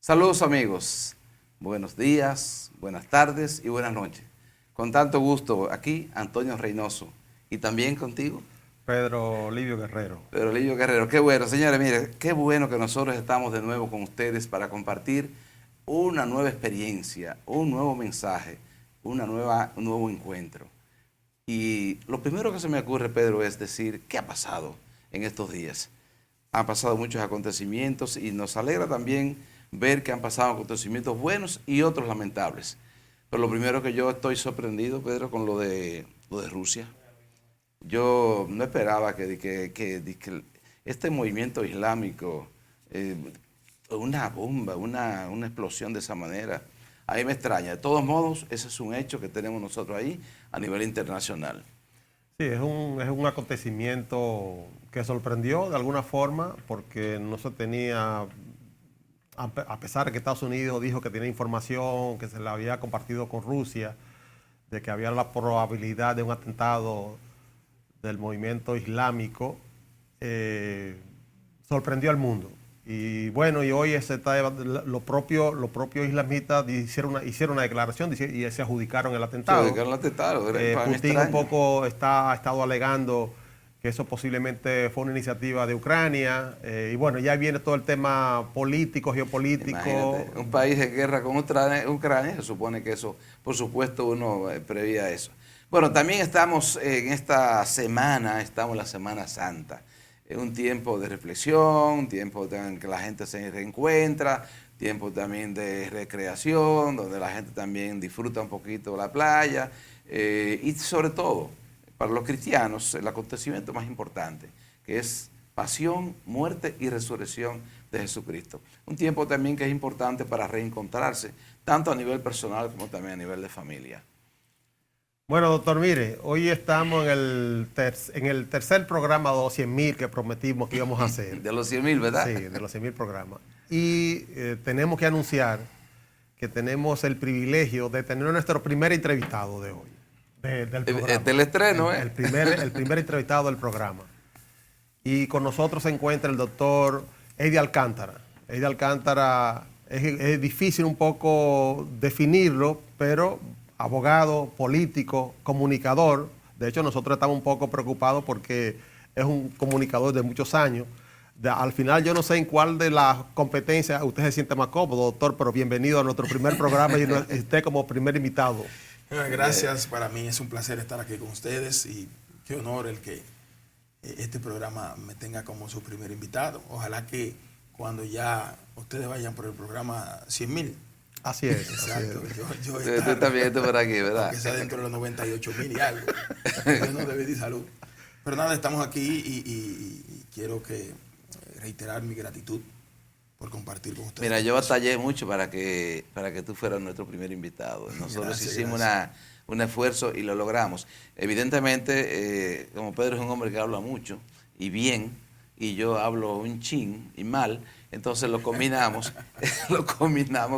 Saludos amigos, buenos días, buenas tardes y buenas noches. Con tanto gusto, aquí Antonio Reynoso y también contigo. Pedro Livio Guerrero. Pedro Livio Guerrero, qué bueno. Señores, mire, qué bueno que nosotros estamos de nuevo con ustedes para compartir una nueva experiencia, un nuevo mensaje, un nuevo encuentro. Y lo primero que se me ocurre, Pedro, es decir, ¿qué ha pasado en estos días? Han pasado muchos acontecimientos y nos alegra también ver que han pasado acontecimientos buenos y otros lamentables. Pero lo primero que yo estoy sorprendido, Pedro, con lo de Rusia. Yo no esperaba que este movimiento islámico, una bomba, una explosión de esa manera, a mí me extraña. De todos modos, ese es un hecho que tenemos nosotros ahí a nivel internacional. Sí, es un acontecimiento que sorprendió de alguna forma porque no se tenía, a pesar de que Estados Unidos dijo que tenía información que se la había compartido con Rusia, de que había la probabilidad de un atentado del movimiento islámico, sorprendió al mundo. Y bueno, y hoy los propios islamistas hicieron una declaración y se adjudicaron el atentado. Putin un poco ha estado alegando que eso posiblemente fue una iniciativa de Ucrania. Y bueno, ya viene todo el tema político, geopolítico. Imagínate, un país de guerra con Ucrania, se supone que eso, por supuesto, uno preveía eso. Bueno, también estamos en esta semana, estamos en la Semana Santa. Es un tiempo de reflexión, un tiempo en que la gente se reencuentra, tiempo también de recreación, donde la gente también disfruta un poquito de la playa y sobre todo, para los cristianos, el acontecimiento más importante, que es pasión, muerte y resurrección de Jesucristo. Un tiempo también que es importante para reencontrarse, tanto a nivel personal como también a nivel de familia. Bueno, doctor, mire, hoy estamos en el tercer programa de los 100.000 que prometimos que íbamos a hacer. De los 100.000, ¿verdad? Sí, de los 100.000 programas. Y tenemos que anunciar que tenemos el privilegio de tener nuestro primer entrevistado de hoy, del programa. Del estreno, el primer entrevistado del programa. Y con nosotros se encuentra el doctor Eddie Alcántara. Eddie Alcántara, es difícil un poco definirlo, pero abogado, político, comunicador. De hecho, nosotros estamos un poco preocupados porque es un comunicador de muchos años. Al final, yo no sé en cuál de las competencias usted se siente más cómodo, doctor, pero bienvenido a nuestro primer programa y usted como primer invitado. Gracias, para mí es un placer estar aquí con ustedes y qué honor el que este programa me tenga como su primer invitado. Ojalá que cuando ya ustedes vayan por el programa 100.000, así es. exacto. Así es. Tú también por aquí, ¿verdad? Que sea dentro de los 98.000 y algo. Dios nos dé vida y salud. Pero nada, estamos aquí y quiero reiterar mi gratitud por compartir con ustedes. Mira, yo batallé mucho para que tú fueras nuestro primer invitado. Nosotros hicimos un esfuerzo y lo logramos. Evidentemente, como Pedro es un hombre que habla mucho y bien, y yo hablo un chin y mal, entonces lo combinamos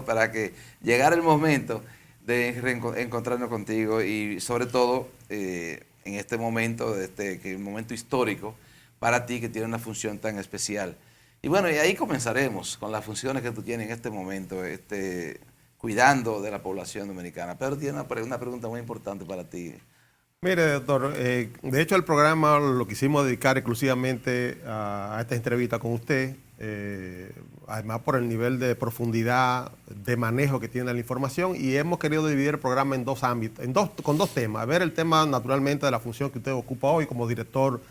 para que llegara el momento de encontrarnos contigo y sobre todo en este momento, que es un momento histórico para ti que tiene una función tan especial. Y bueno, y ahí comenzaremos con las funciones que tú tienes en este momento, cuidando de la población dominicana. Pero tiene una pregunta muy importante para ti. Mire, doctor, de hecho el programa lo quisimos dedicar exclusivamente a esta entrevista con usted, además por el nivel de profundidad, de manejo que tiene la información, y hemos querido dividir el programa en dos ámbitos, con dos temas. Ver el tema naturalmente de la función que usted ocupa hoy como director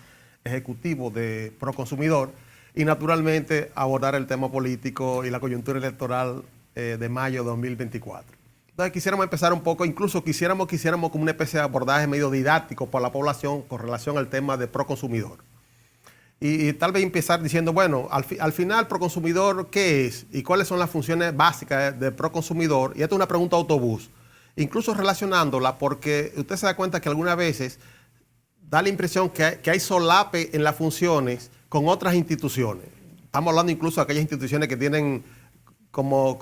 ejecutivo de Proconsumidor y naturalmente abordar el tema político y la coyuntura electoral de mayo de 2024. Entonces quisiéramos empezar un poco, incluso quisiéramos como una especie de abordaje medio didáctico para la población con relación al tema de Proconsumidor. Y tal vez empezar diciendo, bueno, al final Proconsumidor, ¿qué es? ¿Y cuáles son las funciones básicas de Proconsumidor? Y esta es una pregunta autobús, incluso relacionándola porque usted se da cuenta que algunas veces da la impresión que hay solape en las funciones con otras instituciones. Estamos hablando incluso de aquellas instituciones que tienen como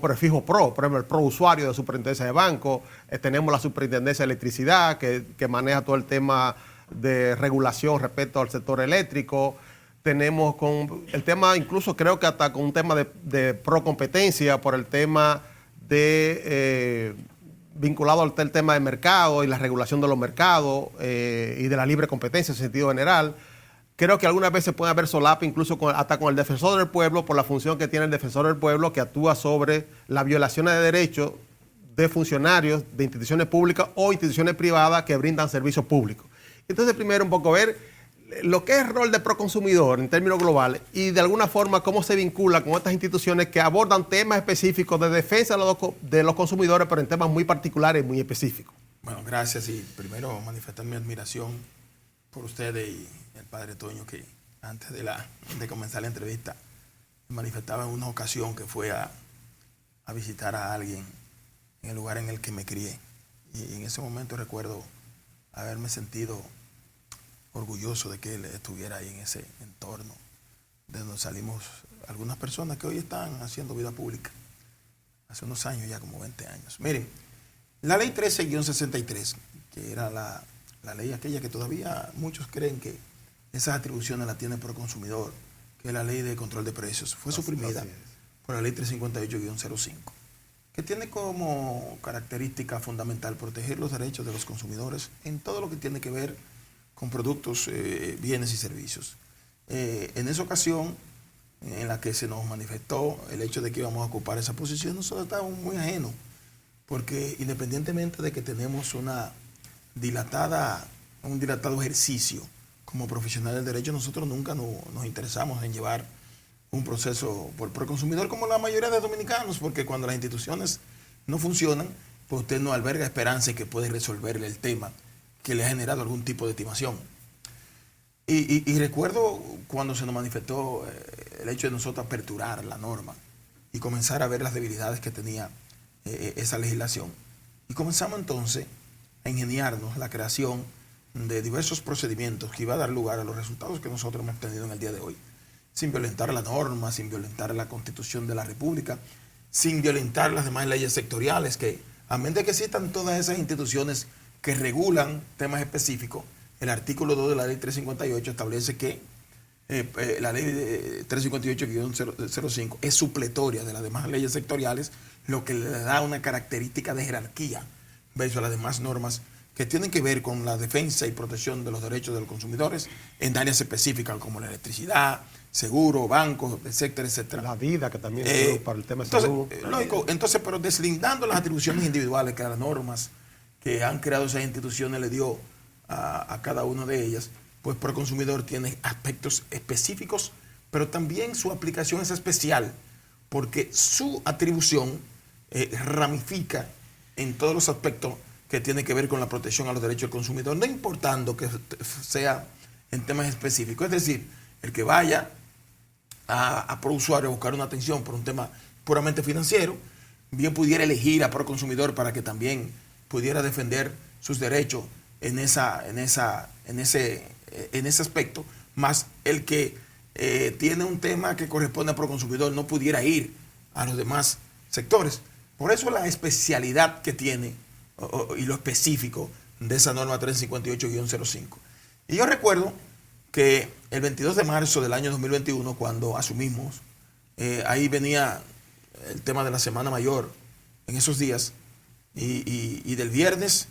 prefijo PRO, por ejemplo, el PRO usuario de superintendencia de banco, tenemos la superintendencia de electricidad que maneja todo el tema de regulación respecto al sector eléctrico, tenemos con el tema, incluso creo que hasta con un tema de procompetencia por el tema de vinculado al tema de mercado y la regulación de los mercados y de la libre competencia en sentido general. Creo que algunas veces puede haber solapa incluso hasta con el defensor del pueblo por la función que tiene el defensor del pueblo, que actúa sobre las violaciones de derechos de funcionarios de instituciones públicas o instituciones privadas que brindan servicios públicos. Entonces, primero un poco ver lo que es el rol de proconsumidor en términos globales y de alguna forma cómo se vincula con estas instituciones que abordan temas específicos de defensa de los consumidores, pero en temas muy particulares y muy específicos. Bueno, gracias, y primero manifestar mi admiración por ustedes y el padre Toño, que antes de comenzar la entrevista manifestaba en una ocasión que fue a visitar a alguien en el lugar en el que me crié, y en ese momento recuerdo haberme sentido orgulloso de que él estuviera ahí en ese entorno de donde salimos algunas personas que hoy están haciendo vida pública, hace unos años, ya como 20 años. Miren, la ley 13-63, que era la ley aquella que todavía muchos creen que esas atribuciones las tiene Proconsumidor, que es la ley de control de precios, fue suprimida por la ley 358-05, que tiene como característica fundamental proteger los derechos de los consumidores en todo lo que tiene que ver con productos, bienes y servicios. En esa ocasión en la que se nos manifestó el hecho de que íbamos a ocupar esa posición, nosotros estábamos muy ajenos, porque independientemente de que tenemos un dilatado ejercicio como profesionales del derecho, nosotros nunca nos interesamos en llevar un proceso por Proconsumidor como la mayoría de dominicanos, porque cuando las instituciones no funcionan, pues usted no alberga esperanza que puede resolverle el tema que le ha generado algún tipo de estimación. Y recuerdo cuando se nos manifestó el hecho de nosotros aperturar la norma y comenzar a ver las debilidades que tenía esa legislación. Y comenzamos entonces a ingeniarnos la creación de diversos procedimientos que iba a dar lugar a los resultados que nosotros hemos tenido en el día de hoy, sin violentar la norma, sin violentar la Constitución de la República, sin violentar las demás leyes sectoriales, que a menos de que existan todas esas instituciones que regulan temas específicos, el artículo 2 de la ley 358 establece que la ley 358-05 es supletoria de las demás leyes sectoriales, lo que le da una característica de jerarquía versus las demás normas que tienen que ver con la defensa y protección de los derechos de los consumidores en áreas específicas como la electricidad, seguro, bancos, etcétera, etcétera. La vida, que también para el tema de salud. Lógico, entonces, pero deslindando las atribuciones individuales que las normas que han creado esas instituciones le dio a cada una de ellas, pues Proconsumidor tiene aspectos específicos, pero también su aplicación es especial, porque su atribución ramifica en todos los aspectos que tienen que ver con la protección a los derechos del consumidor, no importando que sea en temas específicos. Es decir, el que vaya a ProUsuario a buscar una atención por un tema puramente financiero, bien pudiera elegir a Proconsumidor para que también pudiera defender sus derechos en ese aspecto, más el que tiene un tema que corresponde a Proconsumidor no pudiera ir a los demás sectores. Por eso la especialidad que tiene y lo específico de esa norma 358-05. Y yo recuerdo que el 22 de marzo del año 2021, cuando asumimos, ahí venía el tema de la Semana Mayor en esos días, y del viernes,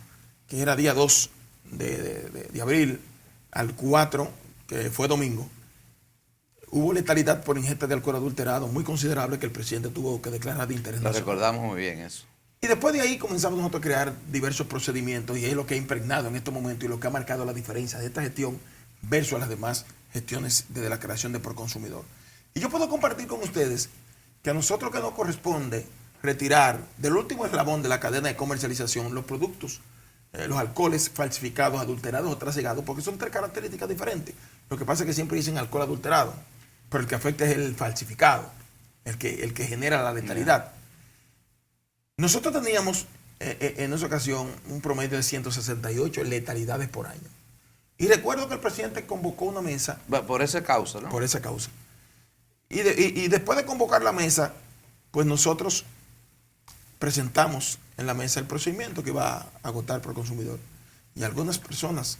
que era día 2 de abril, al 4, que fue domingo, hubo letalidad por ingesta de alcohol adulterado muy considerable que el presidente tuvo que declarar de interés nacional. Lo recordamos muy bien eso. Y después de ahí comenzamos nosotros a crear diversos procedimientos, y es lo que ha impregnado en estos momentos y lo que ha marcado la diferencia de esta gestión versus las demás gestiones desde la creación de Proconsumidor. Y yo puedo compartir con ustedes que a nosotros que nos corresponde retirar del último eslabón de la cadena de comercialización los productos, los alcoholes falsificados, adulterados o trasegados, porque son tres características diferentes. Lo que pasa es que siempre dicen alcohol adulterado, pero el que afecta es el falsificado, el que genera la letalidad. Nosotros teníamos en esa ocasión un promedio de 168 letalidades por año. Y recuerdo que el presidente convocó una mesa. Por esa causa, ¿no? Por esa causa. Y después de convocar la mesa, pues nosotros presentamos en la mesa el procedimiento que va a agotar Proconsumidor. Y algunas personas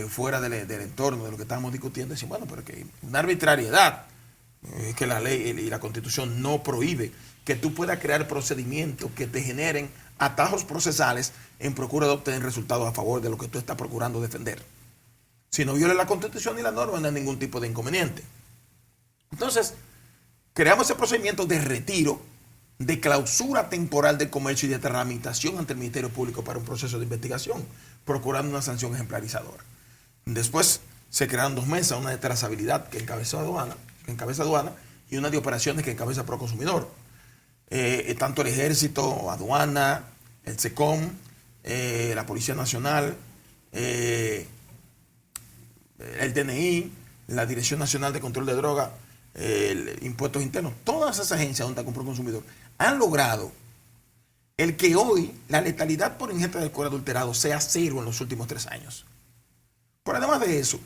fuera del entorno de lo que estábamos discutiendo, decimos, bueno, pero que una arbitrariedad, que la ley y la Constitución no prohíbe que tú puedas crear procedimientos que te generen atajos procesales en procura de obtener resultados a favor de lo que tú estás procurando defender. Si no viola la Constitución y la norma, no hay ningún tipo de inconveniente. Entonces, creamos ese procedimiento de retiro, de clausura temporal del comercio y de tramitación ante el Ministerio Público para un proceso de investigación, procurando una sanción ejemplarizadora. Después se crearon 2 mesas, una de trazabilidad que encabeza aduana y una de operaciones que encabeza Proconsumidor. Tanto el Ejército, Aduana, el SECOM, la Policía Nacional, el DNI, la Dirección Nacional de Control de Drogas, Impuestos Internos, todas esas agencias donde está Proconsumidor han logrado el que hoy la letalidad por ingesta de alcohol adulterado sea 0 en los últimos 3 años. Pero además de eso,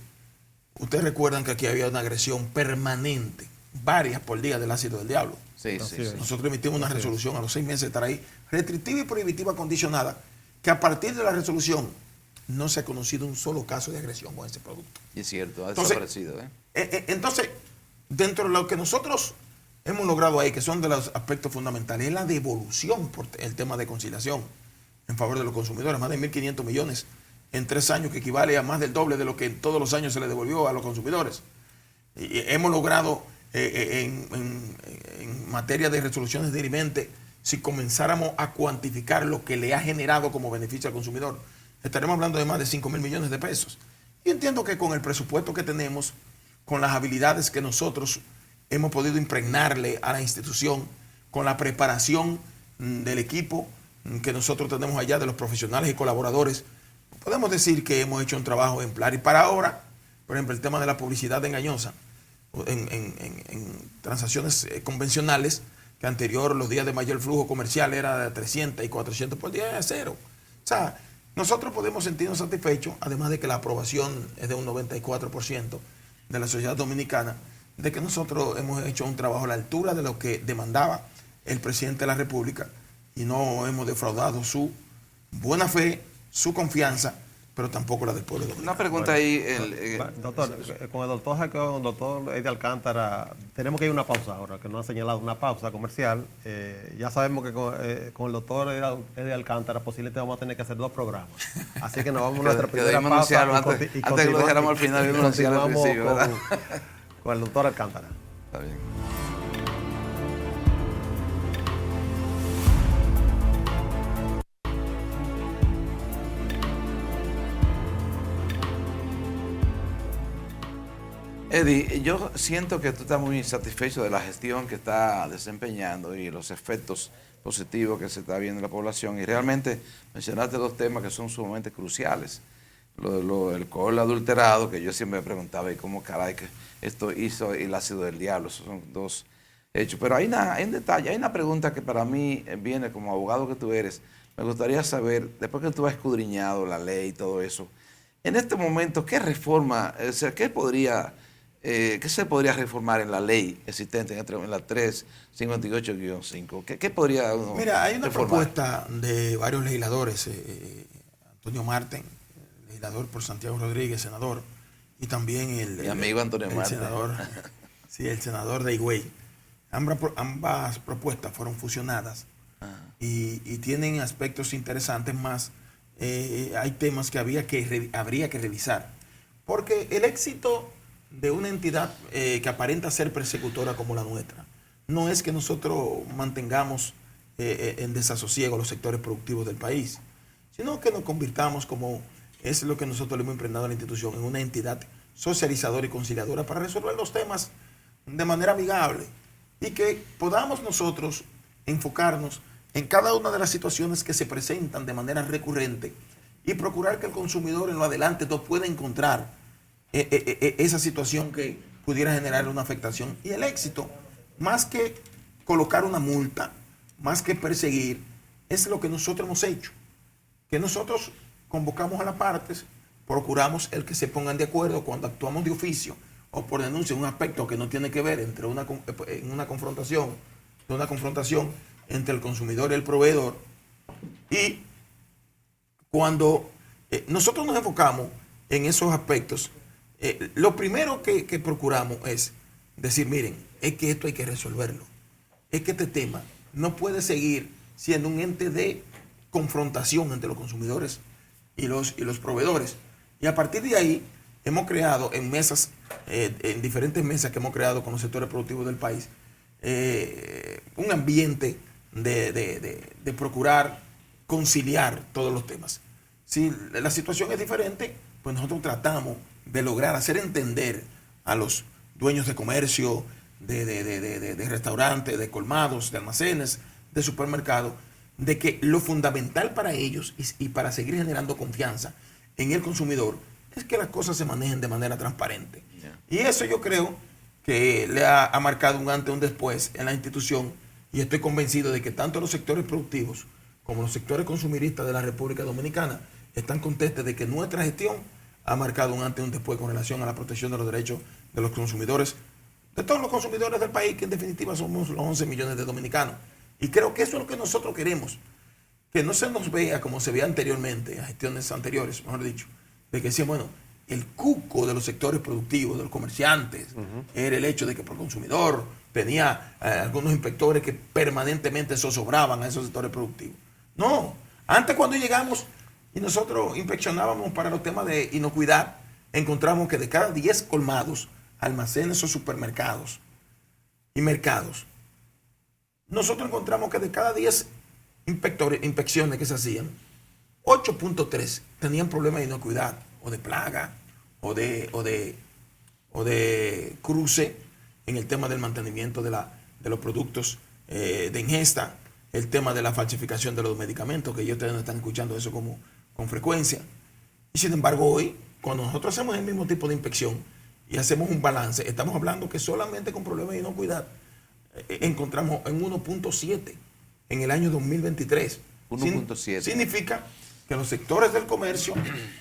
ustedes recuerdan que aquí había una agresión permanente, varias por día del ácido del diablo. Sí. Nosotros emitimos una resolución a los 6 meses de estar ahí, restrictiva y prohibitiva condicionada, que a partir de la resolución no se ha conocido un solo caso de agresión con ese producto. Y es cierto, ha Entonces, desaparecido. Entonces, dentro de lo que nosotros hemos logrado ahí, que son de los aspectos fundamentales, es la devolución por el tema de conciliación en favor de los consumidores, más de 1.500 millones en 3 años, que equivale a más del doble de lo que en todos los años se le devolvió a los consumidores. Y hemos logrado en materia de resoluciones dirimentes, si comenzáramos a cuantificar lo que le ha generado como beneficio al consumidor, estaremos hablando de más de 5.000 millones de pesos. Y entiendo que con el presupuesto que tenemos, con las habilidades que nosotros hemos podido impregnarle a la institución, con la preparación del equipo que nosotros tenemos allá, de los profesionales y colaboradores, podemos decir que hemos hecho un trabajo ejemplar. Y para ahora, por ejemplo, el tema de la publicidad engañosa en transacciones convencionales, que anterior los días de mayor flujo comercial era de 300 y 400 por día, es 0. O sea, nosotros podemos sentirnos satisfechos, además de que la aprobación es de un 94% de la sociedad dominicana, de que nosotros hemos hecho un trabajo a la altura de lo que demandaba el presidente de la República y no hemos defraudado su buena fe, su confianza, pero tampoco la del pueblo dominicano. Una pregunta ahí. Doctor, con el doctor Jacob, con el doctor Eddie Alcántara, tenemos que ir a una pausa ahora, que nos ha señalado una pausa comercial. Ya sabemos que con el doctor Eddie Alcántara posiblemente vamos a tener que hacer 2 programas. Así que nos vamos a nuestra primera pausa. Antes que lo dejáramos al final, vimos anunciar al principio, ¿verdad? Con el doctor Alcántara. Está bien. Eddie, yo siento que tú estás muy satisfecho de la gestión que está desempeñando y los efectos positivos que se está viendo en la población, y realmente mencionaste 2 temas que son sumamente cruciales. El alcohol adulterado, que yo siempre me preguntaba, ¿y cómo caray que esto hizo el ácido del diablo? Esos son 2 hechos. Pero hay un detalle, hay una pregunta que para mí viene como abogado que tú eres. Me gustaría saber, después que tú has escudriñado la ley y todo eso, en este momento, ¿qué reforma, o sea, qué se podría reformar en la ley existente, en la 358-5? ¿Qué podría uno Mira, hay una reformar? propuesta de varios legisladores, Antonio Marten, legislador por Santiago Rodríguez, senador, y también Mi amigo Antonio Marten. Senador, sí, el senador de Higüey. Ambas propuestas fueron fusionadas y tienen aspectos interesantes más. Hay temas que habría que revisar, porque el éxito de una entidad que aparenta ser persecutora como la nuestra no es que nosotros mantengamos en desasosiego los sectores productivos del país, sino que nos convirtamos, como es lo que nosotros le hemos impregnado a la institución, en una entidad socializadora y conciliadora para resolver los temas de manera amigable, y que podamos nosotros enfocarnos en cada una de las situaciones que se presentan de manera recurrente y procurar que el consumidor en lo adelante no pueda encontrar esa situación que pudiera generar una afectación. Y el éxito, más que colocar una multa, más que perseguir, es lo que nosotros hemos hecho, que nosotros convocamos a las partes, procuramos el que se pongan de acuerdo cuando actuamos de oficio o por denuncia un aspecto que no tiene que ver entre una confrontación entre el consumidor y el proveedor. Y cuando nosotros nos enfocamos en esos aspectos, lo primero que procuramos es decir, miren, es que esto hay que resolverlo. Es que este tema no puede seguir siendo un ente de confrontación entre los consumidores y los proveedores. Y a partir de ahí hemos creado en mesas, en diferentes mesas que hemos creado con los sectores productivos del país, un ambiente de procurar conciliar todos los temas. Si la situación es diferente, pues nosotros tratamos de lograr hacer entender a los dueños de comercio, de restaurantes, de colmados, de almacenes, de supermercados, de que lo fundamental para ellos y para seguir generando confianza en el consumidor es que las cosas se manejen de manera transparente. Y eso yo creo que le ha marcado un antes y un después en la institución, y estoy convencido de que tanto los sectores productivos como los sectores consumiristas de la República Dominicana están conscientes de que nuestra gestión ha marcado un antes y un después con relación a la protección de los derechos de los consumidores, de todos los consumidores del país, que en definitiva somos los 11 millones de dominicanos. Y creo que eso es lo que nosotros queremos, que no se nos vea como se veía anteriormente, a gestiones anteriores, mejor dicho, de que decían, bueno, el cuco de los sectores productivos, de los comerciantes, era el hecho de que por consumidor tenía algunos inspectores que permanentemente zozobraban a esos sectores productivos. No, antes cuando llegamos y nosotros inspeccionábamos para los temas de inocuidad, encontramos que de cada 10 colmados, almacenes o supermercados y mercados, nosotros encontramos que de cada 10 inspecciones que se hacían, 8.3 tenían problemas de inocuidad o de plaga o de cruce en el tema del mantenimiento de los productos de ingesta, el tema de la falsificación de los medicamentos, que ellos ustedes no están escuchando eso con frecuencia. Y sin embargo hoy, cuando nosotros hacemos el mismo tipo de inspección y hacemos un balance, estamos hablando que solamente con problemas de inocuidad encontramos en 1.7 en el año 2023. 1.7. Significa que los sectores del comercio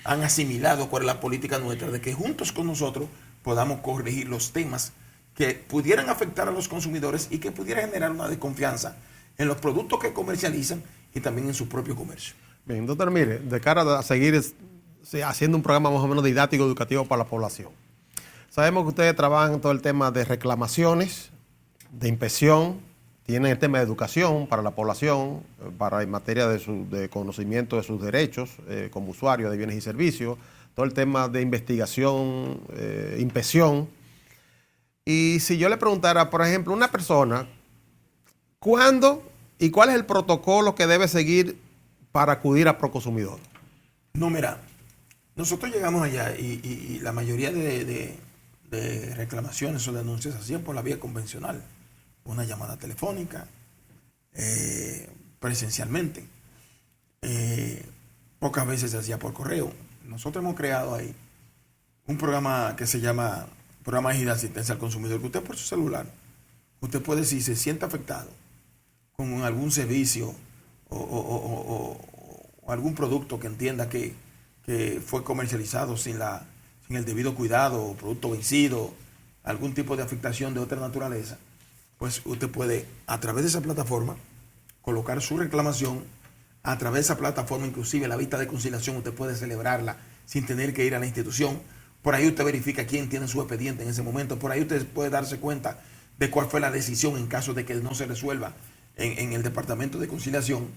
han asimilado cuál es la política nuestra, de que juntos con nosotros podamos corregir los temas que pudieran afectar a los consumidores y que pudieran generar una desconfianza en los productos que comercializan y también en su propio comercio. Bien, doctor, mire, de cara a seguir haciendo un programa más o menos didáctico, educativo para la población. Sabemos que ustedes trabajan en todo el tema de reclamaciones, de inspección, tienen el tema de educación para la población, para en materia de conocimiento de sus derechos como usuarios de bienes y servicios, todo el tema de investigación, inspección. Y si yo le preguntara, por ejemplo, una persona, ¿cuándo y cuál es el protocolo que debe seguir para acudir a Proconsumidor? No, mira, nosotros llegamos allá y la mayoría de reclamaciones o denuncias se hacían por la vía convencional, una llamada telefónica, presencialmente. Pocas veces se hacía por correo. Nosotros hemos creado ahí un programa que se llama Programa de Asistencia al Consumidor, que usted por su celular, usted puede, si se siente afectado con algún servicio o algún producto que entienda que fue comercializado sin el debido cuidado, o producto vencido, algún tipo de afectación de otra naturaleza, pues usted puede, a través de esa plataforma, colocar su reclamación. A través de esa plataforma, inclusive la vista de conciliación, usted puede celebrarla sin tener que ir a la institución. Por ahí usted verifica quién tiene su expediente en ese momento. Por ahí usted puede darse cuenta de cuál fue la decisión en caso de que no se resuelva en el departamento de conciliación.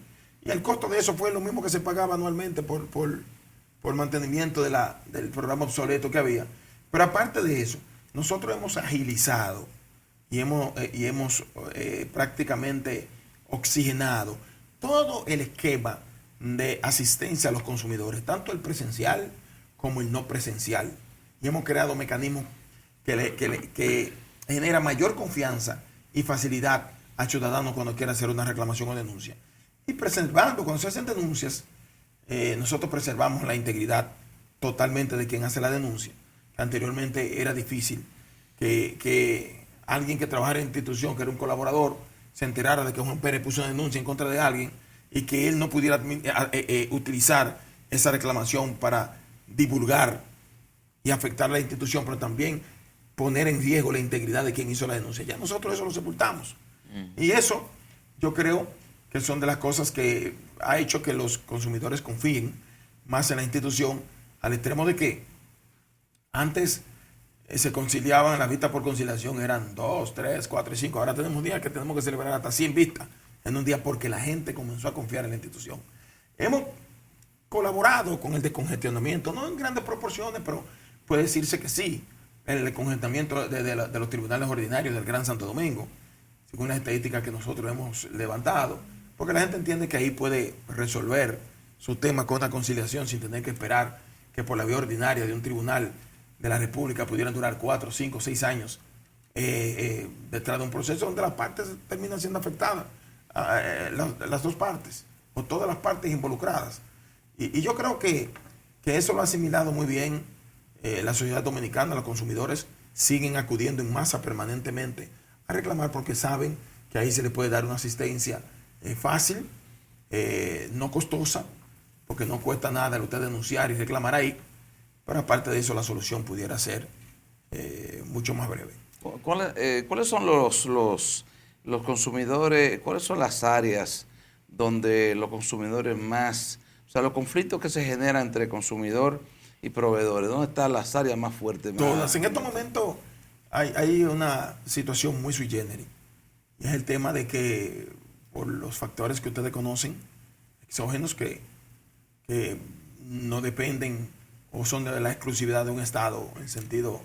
Y el costo de eso fue lo mismo que se pagaba anualmente por mantenimiento del programa obsoleto que había. Pero aparte de eso, nosotros hemos agilizado y hemos prácticamente oxigenado todo el esquema de asistencia a los consumidores, tanto el presencial como el no presencial. Y hemos creado mecanismos que generan mayor confianza y facilidad al ciudadano cuando quiera hacer una reclamación o denuncia. Y preservando, cuando se hacen denuncias, nosotros preservamos la integridad totalmente de quien hace la denuncia. Anteriormente era difícil que alguien que trabajara en la institución, que era un colaborador, se enterara de que Juan Pérez puso una denuncia en contra de alguien y que él no pudiera utilizar esa reclamación para divulgar y afectar a la institución, pero también poner en riesgo la integridad de quien hizo la denuncia. Ya nosotros eso lo sepultamos. Y eso yo creo que son de las cosas que ha hecho que los consumidores confíen más en la institución, al extremo de que Antes se conciliaban, las vistas por conciliación eran 2, 3, 4 y 5. Ahora tenemos días que tenemos que celebrar hasta 100 vistas en un día porque la gente comenzó a confiar en la institución. Hemos colaborado con el descongestionamiento, no en grandes proporciones, pero puede decirse que sí. El descongestionamiento de los tribunales ordinarios del Gran Santo Domingo, según las estadísticas que nosotros hemos levantado, porque la gente entiende que ahí puede resolver su tema con una conciliación sin tener que esperar que por la vía ordinaria de un tribunal de la República pudieran durar 4, 5, 6 años detrás de un proceso donde las partes terminan siendo afectadas, las dos partes, o todas las partes involucradas. Y yo creo que eso lo ha asimilado muy bien la sociedad dominicana. Los consumidores siguen acudiendo en masa permanentemente a reclamar porque saben que ahí se les puede dar una asistencia fácil, no costosa, porque no cuesta nada el usted denunciar y reclamar ahí, pero aparte de eso la solución pudiera ser mucho más breve. ¿Cuáles son los consumidores, cuáles son las áreas donde los consumidores más, o sea, los conflictos que se generan entre consumidor y proveedores, ¿dónde están las áreas más fuertes? Todas. En estos momentos hay una situación muy sui generis, y es el tema de que por los factores que ustedes conocen, exógenos que no dependen o son de la exclusividad de un Estado en sentido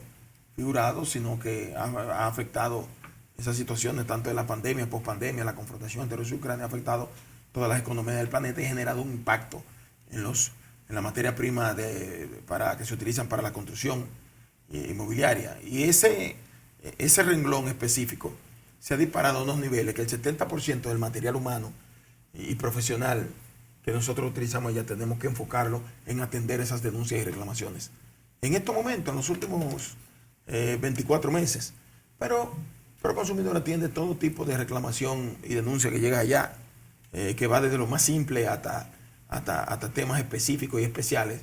figurado, sino que ha afectado esas situaciones, tanto de la pandemia, pospandemia, la confrontación entre Rusia y Ucrania, ha afectado todas las economías del planeta y ha generado un impacto en la materia prima que se utilizan para la construcción inmobiliaria. Y ese renglón específico se ha disparado a unos niveles que el 70% del material humano y profesional que nosotros utilizamos ya tenemos que enfocarlo en atender esas denuncias y reclamaciones. En estos momentos, en los últimos 24 meses, pero el consumidor atiende todo tipo de reclamación y denuncia que llega allá, que va desde lo más simple hasta temas específicos y especiales,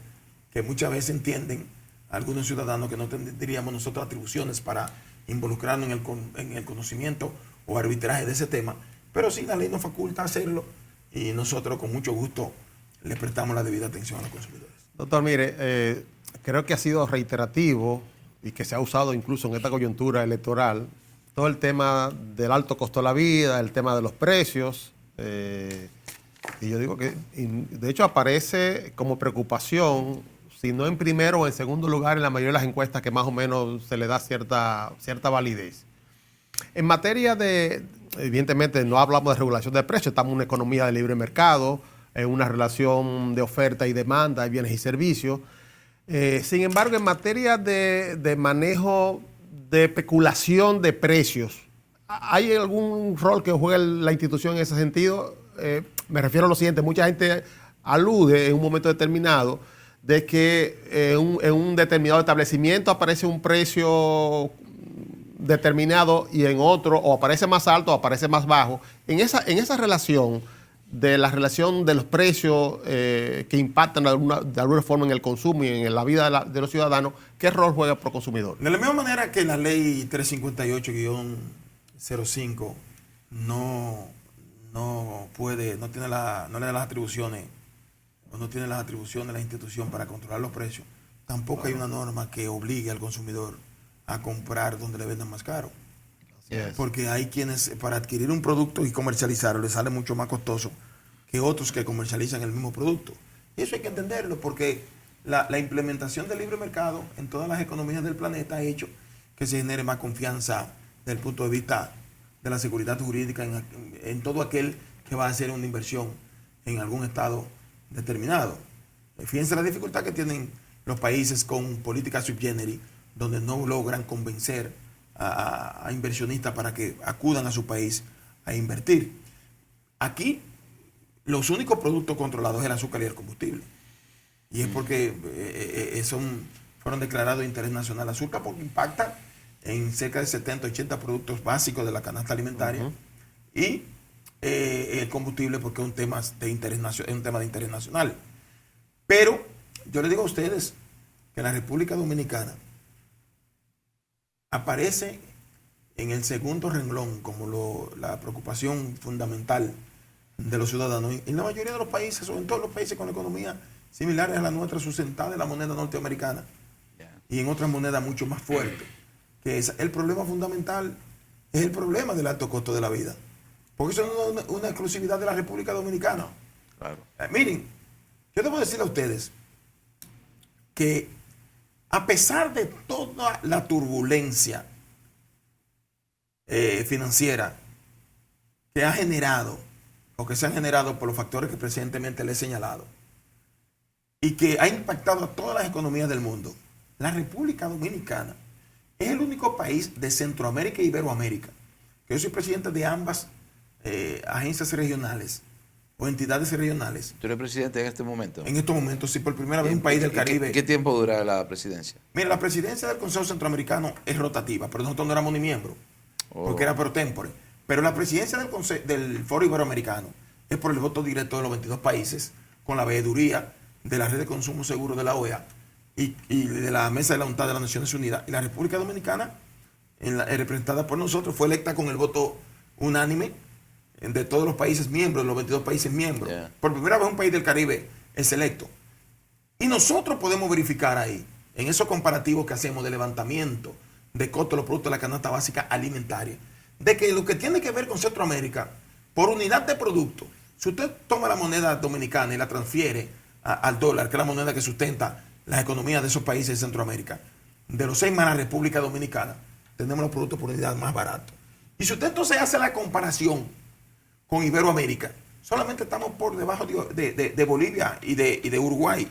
que muchas veces entienden algunos ciudadanos que no tendríamos nosotros atribuciones para involucrarnos en el conocimiento o arbitraje de ese tema, pero sí la ley nos faculta hacerlo y nosotros con mucho gusto le prestamos la debida atención a los consumidores. Doctor, mire, creo que ha sido reiterativo y que se ha usado incluso en esta coyuntura electoral todo el tema del alto costo de la vida, el tema de los precios. Y yo digo que, de hecho, aparece como preocupación, si no en primero o en segundo lugar en la mayoría de las encuestas que más o menos se le da cierta validez. En materia de, evidentemente, no hablamos de regulación de precios, estamos en una economía de libre mercado, en una relación de oferta y demanda de bienes y servicios. Sin embargo, en materia de manejo de especulación de precios, ¿hay algún rol que juegue la institución en ese sentido? Me refiero a lo siguiente: mucha gente alude en un momento determinado de que en un determinado establecimiento aparece un precio determinado y en otro o aparece más alto o aparece más bajo. En esa relación de los precios que impactan de alguna forma en el consumo y en la vida de los ciudadanos, ¿qué rol juega pro consumidor? De la misma manera que la ley 358-05 no le da las atribuciones o no tiene las atribuciones de la institución para controlar los precios, tampoco hay una norma que obligue al consumidor a comprar donde le vendan más caro. Porque hay quienes para adquirir un producto y comercializarlo les sale mucho más costoso que otros que comercializan el mismo producto. Y eso hay que entenderlo, porque la implementación del libre mercado en todas las economías del planeta ha hecho que se genere más confianza desde el punto de vista de la seguridad jurídica en todo aquel que va a hacer una inversión en algún estado determinado. Fíjense la dificultad que tienen los países con políticas sui generis, donde no logran convencer a inversionistas para que acudan a su país a invertir. Aquí los únicos productos controlados es el azúcar y el combustible. Y es porque fueron declarados de interés nacional. Azúcar porque impacta en cerca de 70, 80 productos básicos de la canasta alimentaria. Y el combustible porque es un tema de interés nacional. Pero yo le digo a ustedes que la República Dominicana aparece en el segundo renglón como la preocupación fundamental de los ciudadanos. En la mayoría de los países, o en todos los países con economía similares a la nuestra, sustentada en la moneda norteamericana. y en otras monedas mucho más fuerte. Que es el problema fundamental, es el problema del alto costo de la vida. Porque eso no es una exclusividad de la República Dominicana. Claro. Miren, yo debo decirle a ustedes que a pesar de toda la turbulencia financiera que ha generado o que se han generado por los factores que recientemente le he señalado y que ha impactado a todas las economías del mundo, la República Dominicana es el único país de Centroamérica y Iberoamérica, que yo soy presidente de ambas agencias regionales o entidades regionales. ¿Tú eres presidente en este momento? En estos momentos, sí, por primera vez un país del Caribe. ¿Qué tiempo dura la presidencia? Mira, la presidencia del Consejo Centroamericano es rotativa, pero nosotros no éramos ni miembros, porque era pro tempore. Pero la presidencia del Foro Iberoamericano es por el voto directo de los 22 países, con la veeduría de la Red de Consumo Seguro de la OEA y de la Mesa de la UNTAD de las Naciones Unidas. Y la República Dominicana, representada por nosotros, fue electa con el voto unánime de todos los países miembros, de los 22 países miembros. Yeah. Por primera vez un país del Caribe es electo. Y nosotros podemos verificar ahí, en esos comparativos que hacemos de levantamiento de costo de los productos de la canasta básica alimentaria, de que lo que tiene que ver con Centroamérica, por unidad de producto, si usted toma la moneda dominicana y la transfiere al dólar, que es la moneda que sustenta las economías de esos países de Centroamérica, de los 6 más la República Dominicana, tenemos los productos por unidad más baratos. Y si usted entonces hace la comparación con Iberoamérica, solamente estamos por debajo de Bolivia y de Uruguay.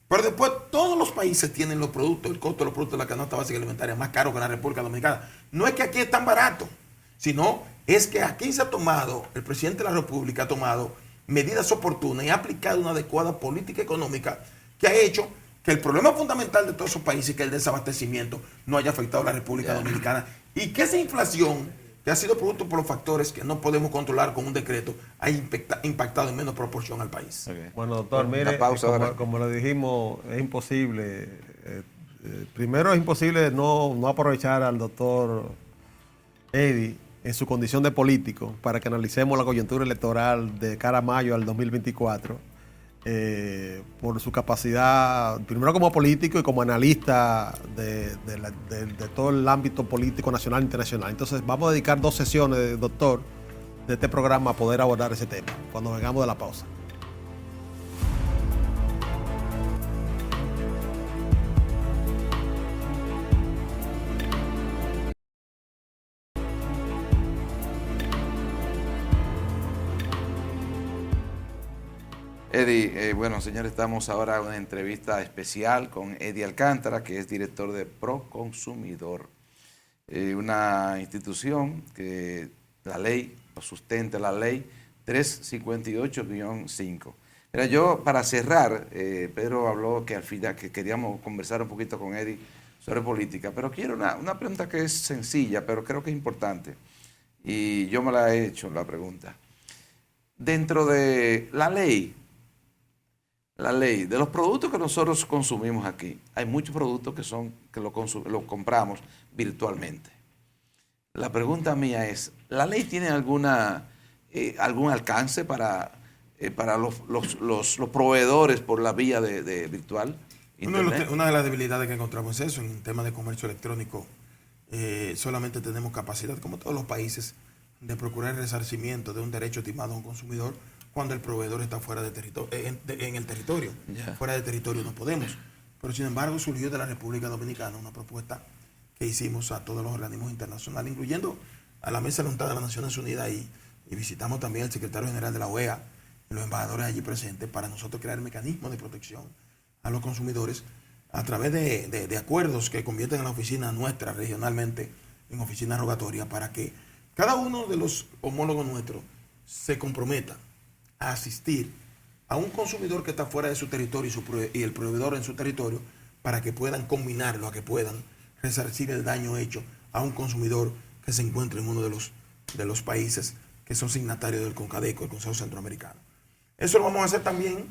Pero después todos los países tienen los productos, el costo de los productos de la canasta básica alimentaria más caro que la República Dominicana. No es que aquí es tan barato, sino es que aquí se ha tomado, el presidente de la República ha tomado medidas oportunas y ha aplicado una adecuada política económica que ha hecho que el problema fundamental de todos esos países, que es el desabastecimiento, no haya afectado a la República Dominicana y que esa inflación, que ha sido producto por los factores que no podemos controlar con un decreto, ha impactado en menos proporción al país. Okay. Bueno, doctor, mire, como lo dijimos, es imposible, primero es imposible no aprovechar al doctor Eddie en su condición de político para que analicemos la coyuntura electoral de cara a mayo al 2024, por su capacidad, primero como político y como analista de todo el ámbito político nacional e internacional. Entonces vamos a dedicar 2 sesiones, doctor, de este programa a poder abordar ese tema, cuando vengamos de la pausa. Eddie, bueno, señores, estamos ahora en una entrevista especial con Eddie Alcántara, que es director de Proconsumidor, una institución que la ley, lo sustenta la ley 358-5. Mira, yo para cerrar, Pedro habló que al final que queríamos conversar un poquito con Eddie sobre política, pero quiero una pregunta que es sencilla, pero creo que es importante, y yo me la he hecho la pregunta. Dentro de la ley de los productos que nosotros consumimos aquí, hay muchos productos que lo compramos virtualmente. La pregunta mía es, ¿la ley tiene algún alcance para los proveedores por la vía de virtual? Una de las debilidades que encontramos es eso, en el tema de comercio electrónico. Solamente tenemos capacidad, como todos los países, de procurar el resarcimiento de un derecho estimado a un consumidor cuando el proveedor está fuera de territorio, en el territorio. Yeah. Fuera de territorio no podemos. Pero sin embargo surgió de la República Dominicana una propuesta que hicimos a todos los organismos internacionales, incluyendo a la Mesa de la UNTAD de las Naciones Unidas, y visitamos también al secretario general de la OEA y los embajadores allí presentes, para nosotros crear mecanismos de protección a los consumidores a través de acuerdos que convierten a la oficina nuestra regionalmente en oficina rogatoria, para que cada uno de los homólogos nuestros se comprometa a asistir a un consumidor que está fuera de su territorio y el proveedor en su territorio, para que puedan combinarlo, a que puedan resarcir el daño hecho a un consumidor que se encuentra en uno de los países que son signatarios del CONCADECO, el Consejo Centroamericano. Eso lo vamos a hacer también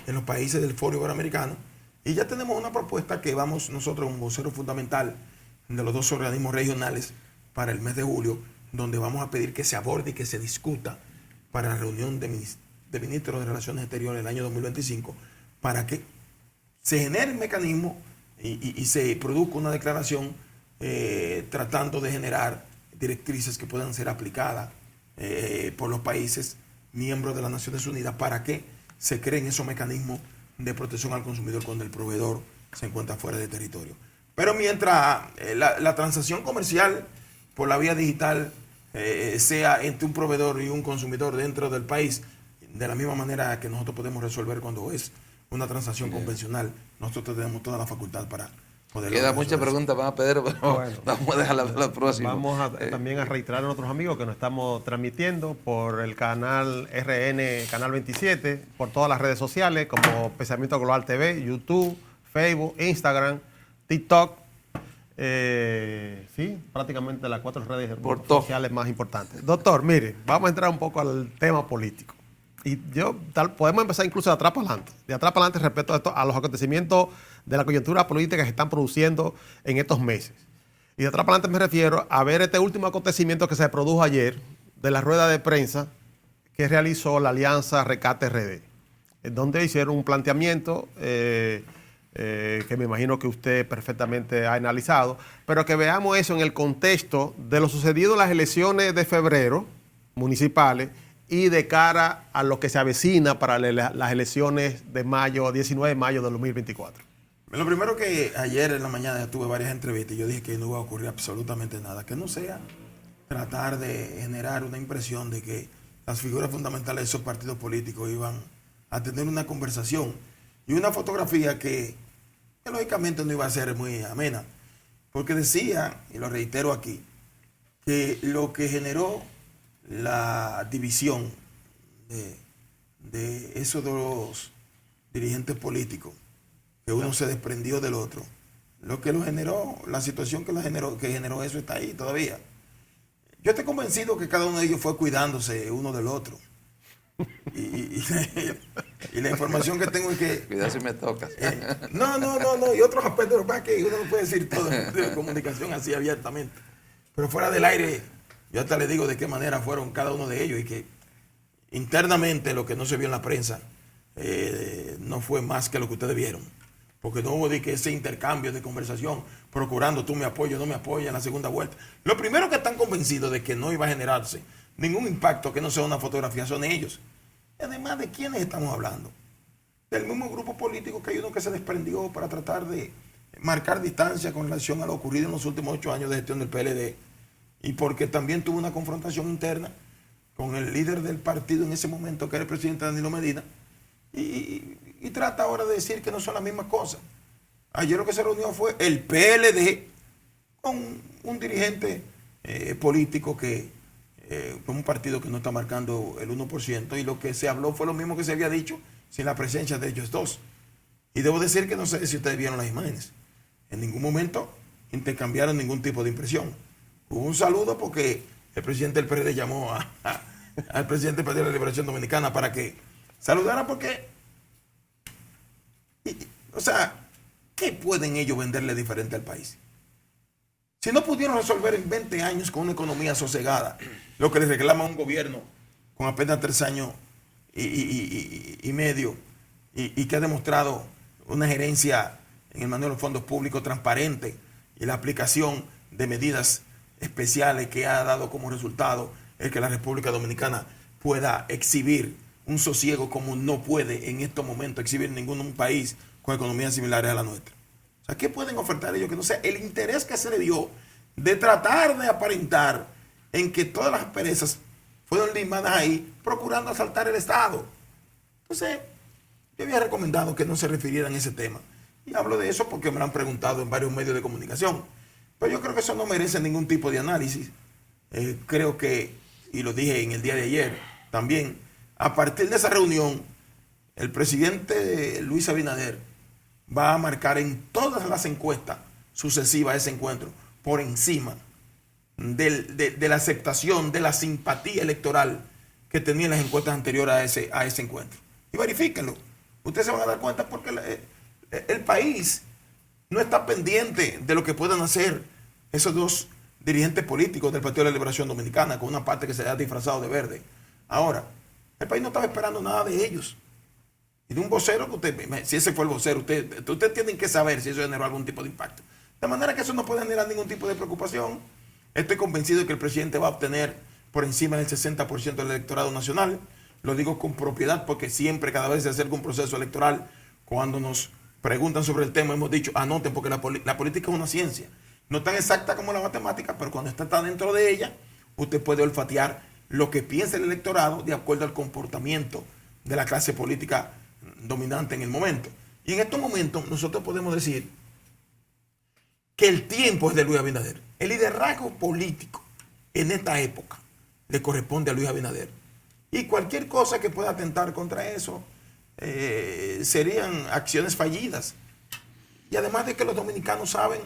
en los países del Foro Iberoamericano, y ya tenemos una propuesta que vamos nosotros, un vocero fundamental de los 2 organismos regionales, para el mes de julio, donde vamos a pedir que se aborde y que se discuta para la reunión de ministros de Relaciones Exteriores el año 2025, para que se genere un mecanismo y se produzca una declaración tratando de generar directrices que puedan ser aplicadas por los países miembros de las Naciones Unidas para que se creen esos mecanismos de protección al consumidor cuando el proveedor se encuentra fuera de territorio. Pero mientras la transacción comercial por la vía digital sea entre un proveedor y un consumidor dentro del país, de la misma manera que nosotros podemos resolver cuando es una transacción convencional, nosotros tenemos toda la facultad para poder... Queda mucha pregunta más, Pedro, pero Bueno, vamos a dejarla para la próxima. Vamos también a reiterar a nuestros amigos que nos estamos transmitiendo por el canal RN, Canal 27, por todas las redes sociales como Pensamiento Global TV, YouTube, Facebook, Instagram, TikTok. Sí, prácticamente las 4 redes sociales más importantes. Doctor, mire, vamos a entrar un poco al tema político. Y podemos empezar incluso de atrás para adelante. De atrás para adelante respecto a los acontecimientos de la coyuntura política que se están produciendo en estos meses. Y de atrás para adelante me refiero a ver este último acontecimiento que se produjo ayer de la rueda de prensa que realizó la Alianza Rescate RD, en donde hicieron un planteamiento que me imagino que usted perfectamente ha analizado, pero que veamos eso en el contexto de lo sucedido en las elecciones de febrero municipales y de cara a lo que se avecina para las elecciones de mayo, 19 de mayo de 2024. Lo primero que ayer en la mañana tuve varias entrevistas y yo dije que no iba a ocurrir absolutamente nada, que no sea tratar de generar una impresión de que las figuras fundamentales de esos partidos políticos iban a tener una conversación y una fotografía que lógicamente no iba a ser muy amena, porque decía, y lo reitero aquí, que lo que generó la división de esos dos dirigentes políticos, que uno se desprendió del otro, lo que lo generó, la situación que generó eso está ahí todavía. Yo estoy convencido que cada uno de ellos fue cuidándose uno del otro. Y la información que tengo es que... Cuidado si me tocas. No, y otros aspectos, que uno no puede decir todo de comunicación así abiertamente. Pero fuera del aire, yo hasta le digo de qué manera fueron cada uno de ellos y que internamente lo que no se vio en la prensa no fue más que lo que ustedes vieron. Porque no hubo de que ese intercambio de conversación, procurando tú me apoyas, no me apoyas en la segunda vuelta. Lo primero que están convencidos de que no iba a generarse ningún impacto que no sea una fotografía son ellos. Y además, ¿de quiénes estamos hablando? Del mismo grupo político que hay uno que se desprendió para tratar de marcar distancia con relación a lo ocurrido en los últimos 8 años de gestión del PLD. Y porque también tuvo una confrontación interna con el líder del partido en ese momento, que era el presidente Danilo Medina, y trata ahora de decir que no son las mismas cosas. Ayer lo que se reunió fue el PLD con un dirigente político con un partido que no está marcando el 1%, y lo que se habló fue lo mismo que se había dicho sin la presencia de ellos dos. Y debo decir que no sé si ustedes vieron las imágenes. En ningún momento intercambiaron ningún tipo de impresión. Hubo un saludo porque el presidente del PRD llamó al presidente del Partido de la Liberación Dominicana para que saludara, porque... o sea, ¿qué pueden ellos venderle diferente al país? Si no pudieron resolver en 20 años con una economía sosegada lo que les reclama un gobierno con apenas 3 años y medio y que ha demostrado una gerencia en el manejo de los fondos públicos transparente y la aplicación de medidas especiales que ha dado como resultado el que la República Dominicana pueda exhibir un sosiego como no puede en estos momentos exhibir ningún país con economías similares a la nuestra. O sea, ¿qué pueden ofertar ellos que no sea el interés que se le dio de tratar de aparentar en que todas las perezas fueron limadas ahí, procurando asaltar el Estado? Entonces, yo había recomendado que no se refirieran a ese tema. Y hablo de eso porque me lo han preguntado en varios medios de comunicación. Pero yo creo que eso no merece ningún tipo de análisis. Creo que, y lo dije en el día de ayer también, a partir de esa reunión, el presidente Luis Abinader va a marcar en todas las encuestas sucesivas a ese encuentro por encima de la aceptación, de la simpatía electoral que tenía en las encuestas anteriores a ese encuentro. Y verifíquenlo. Ustedes se van a dar cuenta porque el país no está pendiente de lo que puedan hacer esos dos dirigentes políticos del Partido de la Liberación Dominicana, con una parte que se ha disfrazado de verde. Ahora, el país no estaba esperando nada de ellos. Y de un vocero que usted, si ese fue el vocero, usted tiene que saber si eso generó algún tipo de impacto. De manera que eso no puede generar ningún tipo de preocupación. Estoy convencido de que el presidente va a obtener por encima del 60% del electorado nacional. Lo digo con propiedad porque siempre, cada vez se acerca un proceso electoral, cuando nos preguntan sobre el tema, hemos dicho, anoten, porque la política es una ciencia. No tan exacta como la matemática, pero cuando usted está dentro de ella, usted puede olfatear lo que piensa el electorado de acuerdo al comportamiento de la clase política dominante en el momento. Y en estos momentos nosotros podemos decir que el tiempo es de Luis Abinader. El liderazgo político en esta época le corresponde a Luis Abinader. Y cualquier cosa que pueda atentar contra eso serían acciones fallidas. Y además de que los dominicanos saben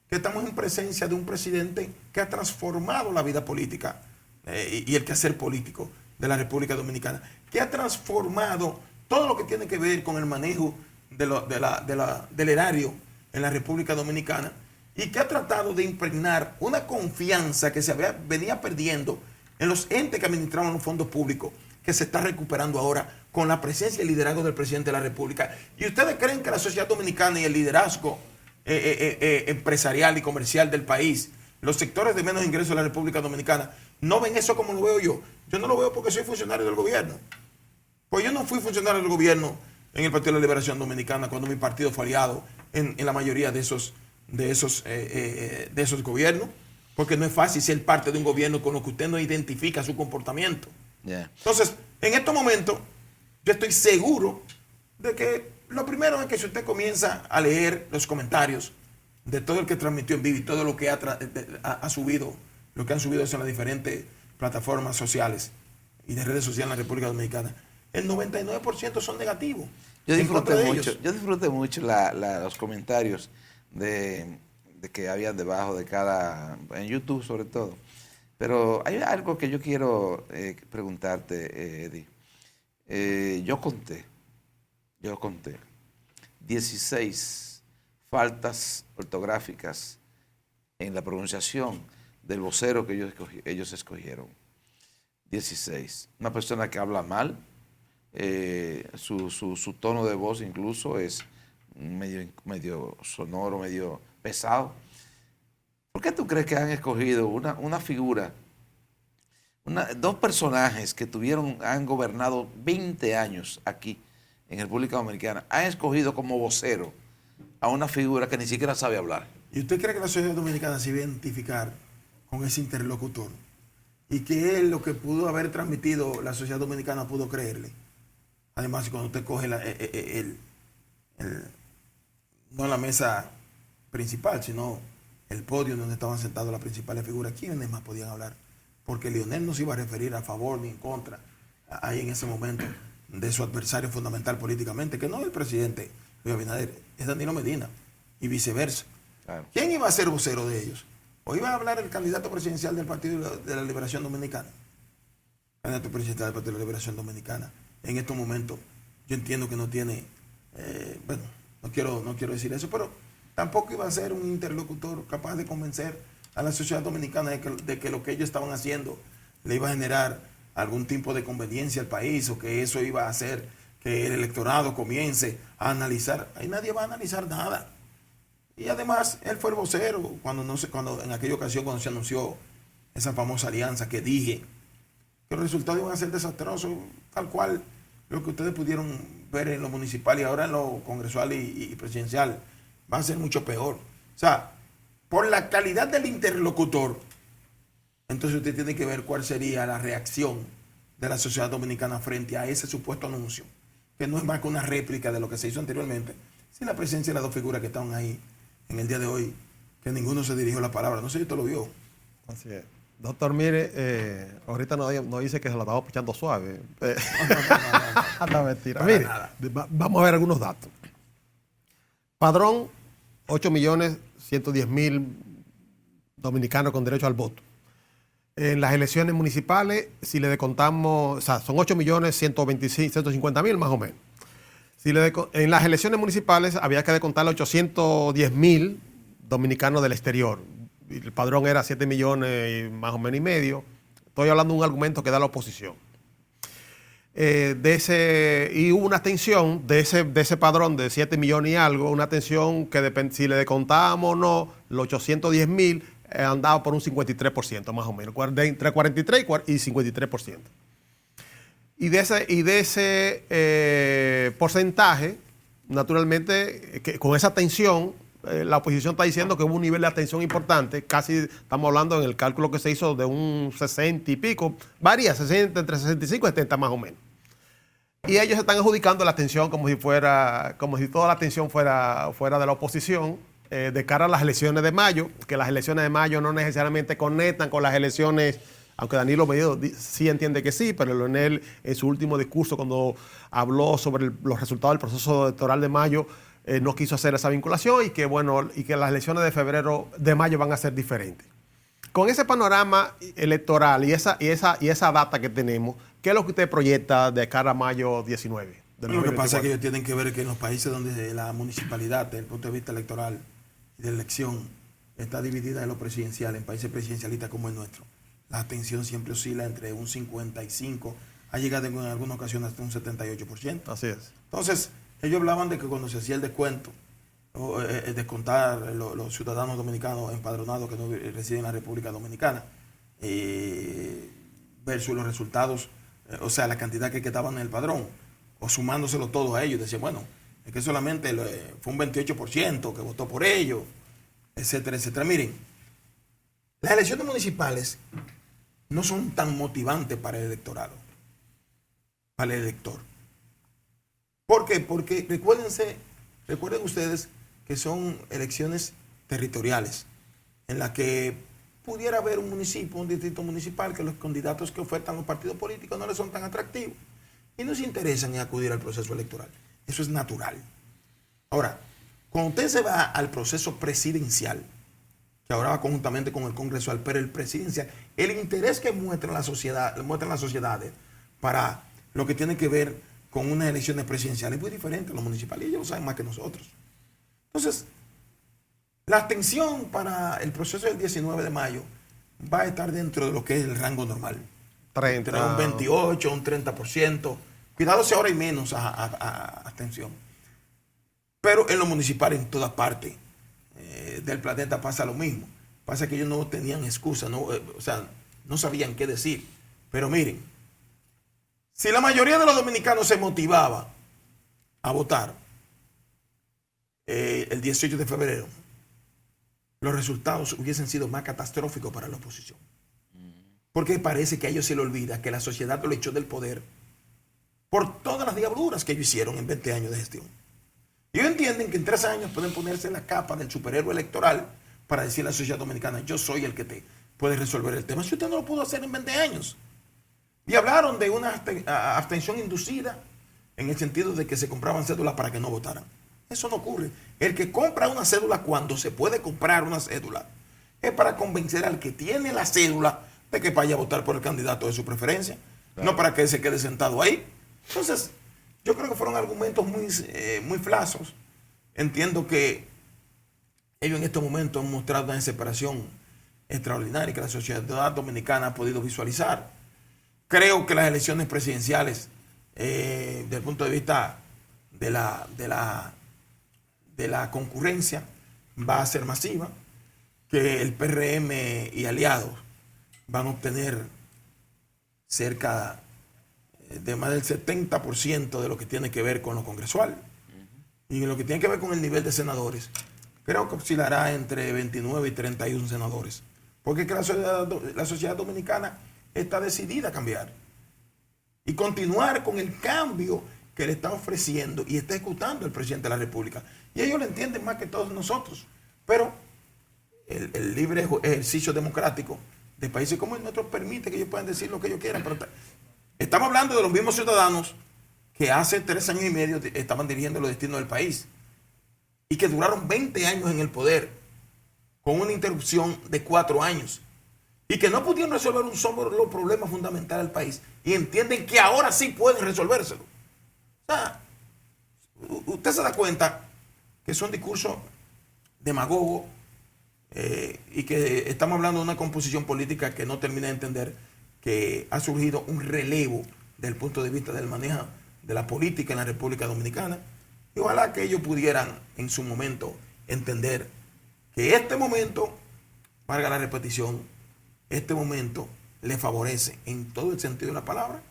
que estamos en presencia de un presidente que ha transformado la vida política y el quehacer político de la República Dominicana, que ha transformado todo lo que tiene que ver con el manejo del erario en la República Dominicana, y que ha tratado de impregnar una confianza que venía perdiendo en los entes que administraban los fondos públicos, que se está recuperando ahora con la presencia y el liderazgo del presidente de la República. ¿Y ustedes creen que la sociedad dominicana y el liderazgo empresarial y comercial del país, los sectores de menos ingresos de la República Dominicana, no ven eso como lo veo yo? Yo no lo veo porque soy funcionario del gobierno. Pues yo no fui funcionario del gobierno en el Partido de la Liberación Dominicana cuando mi partido fue aliado en la mayoría de esos gobiernos, porque no es fácil ser parte de un gobierno con lo que usted no identifica su comportamiento. Yeah. Entonces, en estos momentos, yo estoy seguro de que lo primero es que si usted comienza a leer los comentarios de todo el que transmitió en vivo y todo lo que ha subido, lo que han subido en las diferentes plataformas sociales y de redes sociales en la República Dominicana, el 99% son negativos. Yo disfruté mucho los comentarios de que habían debajo de cada, en YouTube sobre todo. Pero hay algo que yo quiero preguntarte, Eddie. Yo conté 16 faltas ortográficas en la pronunciación del vocero que ellos escogieron. 16. Una persona que habla mal, su tono de voz incluso es medio sonoro, medio pesado. ¿Por qué tú crees que han escogido una figura, dos personajes que han gobernado 20 años aquí en República Dominicana, han escogido como vocero a una figura que ni siquiera sabe hablar? ¿Y usted cree que la sociedad dominicana se iba a identificar con ese interlocutor? Y que él, lo que pudo haber transmitido la sociedad dominicana, pudo creerle. Además, cuando usted coge no la mesa principal, sino el podio donde estaban sentados las principales figuras, ¿quiénes más podían hablar? Porque Leonel no se iba a referir a favor ni en contra ahí en ese momento de su adversario fundamental políticamente, que no es el presidente Luis Abinader, es Danilo Medina, y viceversa. Claro. ¿Quién iba a ser vocero de ellos? ¿O iba a hablar el candidato presidencial del Partido de la Liberación Dominicana? Candidato presidencial del Partido de la Liberación Dominicana. En estos momentos, yo entiendo que no tiene, bueno, no quiero decir eso, pero tampoco iba a ser un interlocutor capaz de convencer a la sociedad dominicana de que lo que ellos estaban haciendo le iba a generar algún tipo de conveniencia al país, o que eso iba a hacer que el electorado comience a analizar. Ahí nadie va a analizar nada. Y además, él fue el vocero cuando en aquella ocasión, cuando se anunció esa famosa alianza, que dije que los resultados iban a ser desastrosos, tal cual lo que ustedes pudieron ver en lo municipal y ahora en lo congresual y presidencial, va a ser mucho peor. O sea, por la calidad del interlocutor, entonces usted tiene que ver cuál sería la reacción de la sociedad dominicana frente a ese supuesto anuncio, que no es más que una réplica de lo que se hizo anteriormente, sin la presencia de las dos figuras que estaban ahí en el día de hoy, que ninguno se dirigió la palabra. No sé si usted lo vio. Así es. Doctor, mire, ahorita no dice que se la estaba pichando suave. No, mentira. Mire, vamos a ver algunos datos. Padrón, 8.110.000 dominicanos con derecho al voto. En las elecciones municipales, si le descontamos, o sea, son 8.150.000 más o menos. En las elecciones municipales había que descontarle 810.000 dominicanos del exterior. El padrón era 7 millones más o menos y medio. Estoy hablando de un argumento que da la oposición. y hubo una extensión de ese padrón de 7 millones y algo, una extensión que si le descontábamos o no, los 810,000 andaba por un 53% más o menos, entre 43 y 53%. Y de ese porcentaje, naturalmente, con esa tensión, la oposición está diciendo que hubo un nivel de atención importante, casi estamos hablando en el cálculo que se hizo de un 60 y pico, varía, entre 65 y 70 más o menos. Y ellos están adjudicando la atención como si toda la atención fuera de la oposición, de cara a las elecciones de mayo, que las elecciones de mayo no necesariamente conectan con las elecciones, aunque Danilo Medina sí entiende que sí, pero Leonel en su último discurso cuando habló sobre los resultados del proceso electoral de mayo, no quiso hacer esa vinculación y que las elecciones de mayo van a ser diferentes. Con ese panorama electoral y esa data que tenemos, ¿qué es lo que usted proyecta de cara a mayo 19? Lo que pasa es que ellos tienen que ver que en los países donde la municipalidad, desde el punto de vista electoral y de elección, está dividida en lo presidencial, en países presidencialistas como el nuestro, la atención siempre oscila entre un 55%, ha llegado en algunas ocasiones hasta un 78%. Así es. Entonces, ellos hablaban de que cuando se hacía el descuento, o descontar los ciudadanos dominicanos empadronados que no residen en la República Dominicana, versus los resultados, o sea, la cantidad que quedaban en el padrón, o sumándoselo todo a ellos, decían, bueno, es que solamente fue un 28% que votó por ellos, etcétera, etcétera. Miren, las elecciones municipales no son tan motivantes para el electorado, para el elector. ¿Por qué? Porque recuerden ustedes que son elecciones territoriales, en las que pudiera haber un municipio, un distrito municipal, que los candidatos que ofertan los partidos políticos no les son tan atractivos y no se interesan en acudir al proceso electoral. Eso es natural. Ahora, cuando usted se va al proceso presidencial, que ahora va conjuntamente con el congresual, pero el presidencial, el interés que muestran las sociedades para lo que tiene que ver con unas elecciones presidenciales es muy diferente a los municipales, y ellos lo saben más que nosotros. Entonces, la abstención para el proceso del 19 de mayo va a estar dentro de lo que es el rango normal. 30. Entre un 28, un 30%. Cuidado si ahora hay menos abstención. Pero en lo municipal, en todas partes del planeta pasa lo mismo. Pasa que ellos no tenían excusa, no sabían qué decir. Pero miren, si la mayoría de los dominicanos se motivaba a votar el 18 de febrero, los resultados hubiesen sido más catastróficos para la oposición. Porque parece que a ellos se les olvida que la sociedad lo echó del poder por todas las diabluras que ellos hicieron en 20 años de gestión. Y ellos entienden que en 3 años pueden ponerse la capa del superhéroe electoral para decirle a la sociedad dominicana, yo soy el que te puede resolver el tema. Si usted no lo pudo hacer en 20 años. Y hablaron de una abstención inducida en el sentido de que se compraban cédulas para que no votaran. Eso no ocurre. El que compra una cédula cuando se puede comprar una cédula es para convencer al que tiene la cédula de que vaya a votar por el candidato de su preferencia, claro, no para que se quede sentado ahí. Entonces, yo creo que fueron argumentos muy flazos. Entiendo que ellos en estos momentos han mostrado una desesperación extraordinaria que la sociedad dominicana ha podido visualizar. Creo que las elecciones presidenciales, desde el punto de vista de la concurrencia, va a ser masiva, que el PRM y aliados van a obtener cerca de más del 70% de lo que tiene que ver con lo congresual. Y en lo que tiene que ver con el nivel de senadores, creo que oscilará entre 29 y 31 senadores. Porque la sociedad dominicana está decidida a cambiar y continuar con el cambio que le está ofreciendo y está ejecutando el presidente de la República. Y ellos lo entienden más que todos nosotros. Pero el libre ejercicio democrático de países como el nuestro permite que ellos puedan decir lo que ellos quieran. Pero estamos hablando de los mismos ciudadanos que hace 3 años y medio estaban dirigiendo los destinos del país y que duraron 20 años en el poder con una interrupción de 4 años y que no pudieron resolver un solo problema fundamental del país y entienden que ahora sí pueden resolvérselo. O sea, usted se da cuenta que son discursos demagogos y que estamos hablando de una composición política que no termina de entender que ha surgido un relevo desde el punto de vista del manejo de la política en la República Dominicana. Y ojalá que ellos pudieran en su momento entender que este momento, valga la repetición, este momento le favorece en todo el sentido de la palabra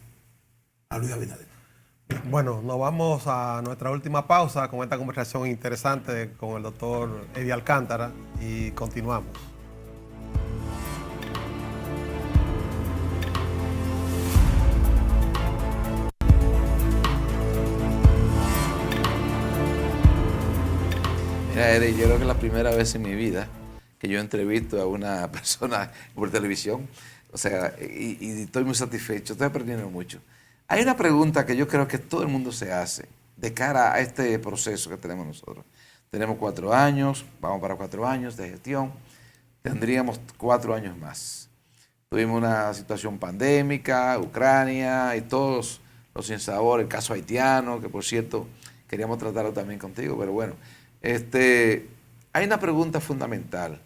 a Luis Abinader. Bueno, nos vamos a nuestra última pausa con esta conversación interesante con el doctor Eddie Alcántara y continuamos. Mira, Eddie, yo creo que es la primera vez en mi vida que yo entrevisto a una persona por televisión, o sea, y estoy muy satisfecho, estoy aprendiendo mucho. Hay una pregunta que yo creo que todo el mundo se hace de cara a este proceso que tenemos nosotros. Tenemos 4 años, vamos para 4 años de gestión, tendríamos 4 años más. Tuvimos una situación pandémica, Ucrania y todos los sinsabores, el caso haitiano, que por cierto queríamos tratarlo también contigo, pero bueno. Hay una pregunta fundamental.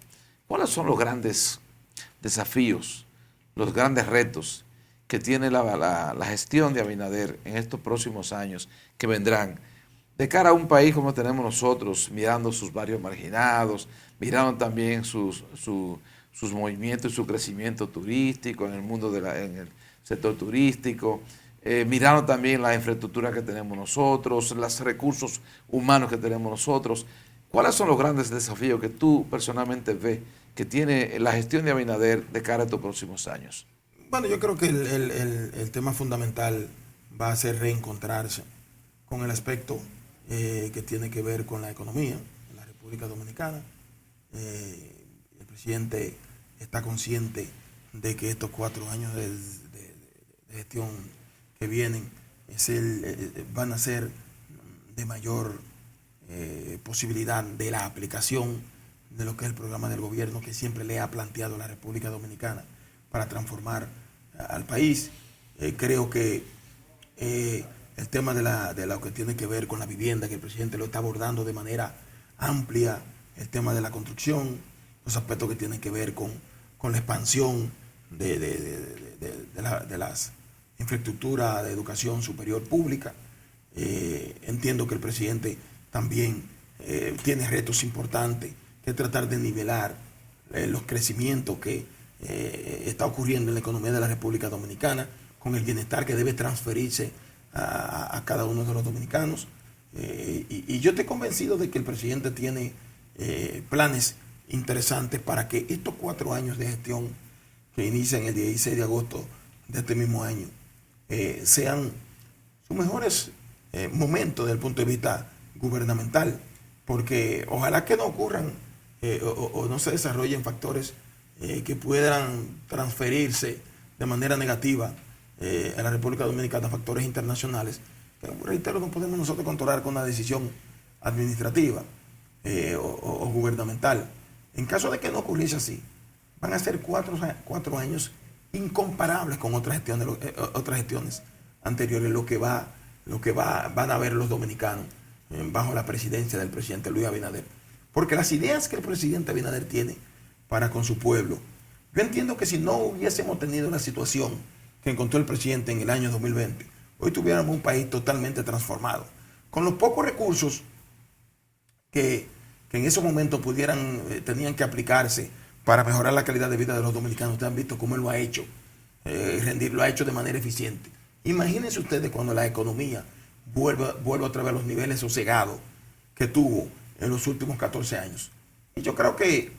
¿Cuáles son los grandes desafíos, los grandes retos que tiene la gestión de Abinader en estos próximos años que vendrán de cara a un país como tenemos nosotros, mirando sus barrios marginados, mirando también sus movimientos y su crecimiento turístico en el mundo, en el sector turístico, mirando también la infraestructura que tenemos nosotros, los recursos humanos que tenemos nosotros? ¿Cuáles son los grandes desafíos que tú personalmente ves que tiene la gestión de Abinader de cara a estos próximos años? Bueno, yo creo que el tema fundamental va a ser reencontrarse con el aspecto que tiene que ver con la economía en la República Dominicana. El presidente está consciente de que estos 4 años de gestión que vienen van a ser de mayor posibilidad de la aplicación de lo que es el programa del gobierno que siempre le ha planteado a la República Dominicana para transformar al país. Creo que el tema de lo que tiene que ver con la vivienda, que el presidente lo está abordando de manera amplia, el tema de la construcción, los aspectos que tienen que ver con la expansión de las infraestructuras de educación superior pública. Entiendo que el presidente también tiene retos importantes que tratar de nivelar los crecimientos que está ocurriendo en la economía de la República Dominicana, con el bienestar que debe transferirse a cada uno de los dominicanos. Y yo estoy convencido de que el presidente tiene planes interesantes para que estos 4 años de gestión que inician el 16 de agosto de este mismo año sean sus mejores momentos desde el punto de vista gubernamental, porque ojalá que no ocurran o no se desarrollen factores que puedan transferirse de manera negativa a la República Dominicana, factores internacionales, que, reitero, no podemos nosotros controlar con una decisión administrativa o gubernamental. En caso de que no ocurriese así, van a ser 4 años incomparables con otras gestiones anteriores, lo que van a ver los dominicanos bajo la presidencia del presidente Luis Abinader. Porque las ideas que el presidente Abinader tiene para con su pueblo, yo entiendo que si no hubiésemos tenido la situación que encontró el presidente en el año 2020, hoy tuviéramos un país totalmente transformado, con los pocos recursos que en esos momentos tenían que aplicarse para mejorar la calidad de vida de los dominicanos. Ustedes han visto cómo él lo ha hecho, lo ha hecho de manera eficiente. Imagínense ustedes cuando la economía vuelva otra vez a los niveles sosegados que tuvo en los últimos 14 años. Y yo creo que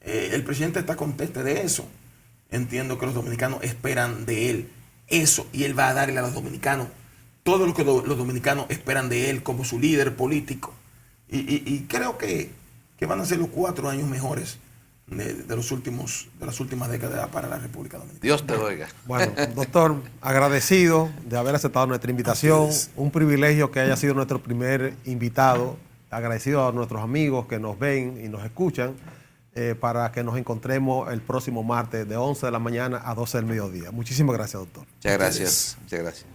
el presidente está contento de eso. Entiendo que los dominicanos esperan de él eso, y él va a darle a los dominicanos todo lo que los dominicanos esperan de él como su líder político. Y creo que van a ser los 4 años mejores de las últimas décadas para la República Dominicana. Dios te oiga. Bueno, doctor, agradecido de haber aceptado nuestra invitación. Un privilegio que haya sido nuestro primer invitado. Agradecido a nuestros amigos que nos ven y nos escuchan, para que nos encontremos el próximo martes de 11 de la mañana a 12 del mediodía. Muchísimas gracias, doctor. Muchas gracias. Muchas gracias.